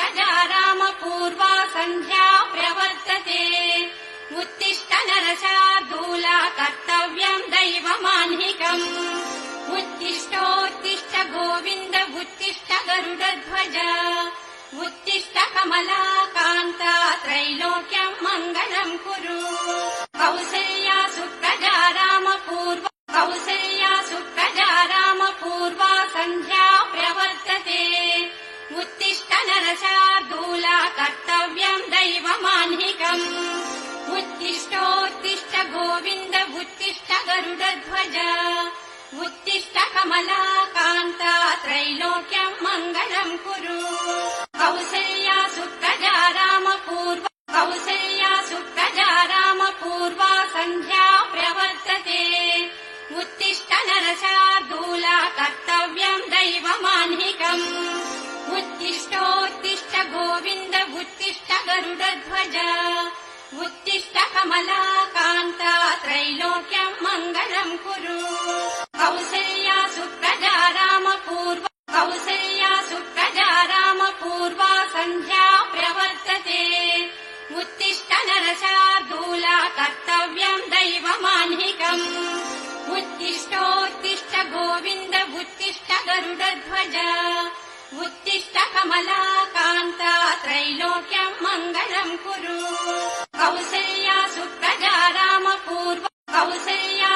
सुप्रजा राम पूर्वा सन्ध्या प्रवर्तते उत्तिष्ठ नरशार्दूला कर्तव्यम् दैवमाह्निकम् उत्तिष्ठोत्तिष्ठ गोविन्द उत्तिष्ठ गरुडध्वज उत्तिष्ठ कमलाकान्ता त्रैलोक्यम् मङ्गलम् कुरु कौसल्या सुप्रजा राम पूर्वा कौसल्या सुप्रजा राम पूर्वा सन्ध्या प्रवर्तते उत्तिष्ठ नरशार्दूला कर्तव्यम् दैवमाह्निकम् उत्तिष्ठोत्तिष्ठ गोविन्द उत्तिष्ठ गरुडध्वज उत्तिष्ठ कमलाकान्ता त्रैलोक्यम् मङ्गलम् कुरु कौसल्या सुप्रजा राम पूर्वा कौसल्या सुप्रजा राम पूर्वा सन्ध्या प्रवर्तते उत्तिष्ठ नरशार्दूला कर्तव्यम् दैवमाह्निकम् उत्तिष्ठोत्तिष्ठ गोविन्द उत्तिष्ठ गरुडध्वज उत्तिष्ठ कमलाकान्ता त्रैलोक्यम् मङ्गलम् कुरु कौसल्या सुप्रजा राम पूर्वा कौसल्या सुप्रजा राम पूर्वा सन्ध्या प्रवर्तते उत्तिष्ठ नरशार्दूला कर्तव्यम् दैवमाह्निकम् उत्तिष्ठोत्तिष्ठ गोविन्द उत्तिष्ठ गरुडध्वज उत्तिष्ठ कमलाकान्ता त्रैलोक्यम् मङ्गलम् कुरु कौसल्या सुप्रजा राम पूर्वा कौसल्या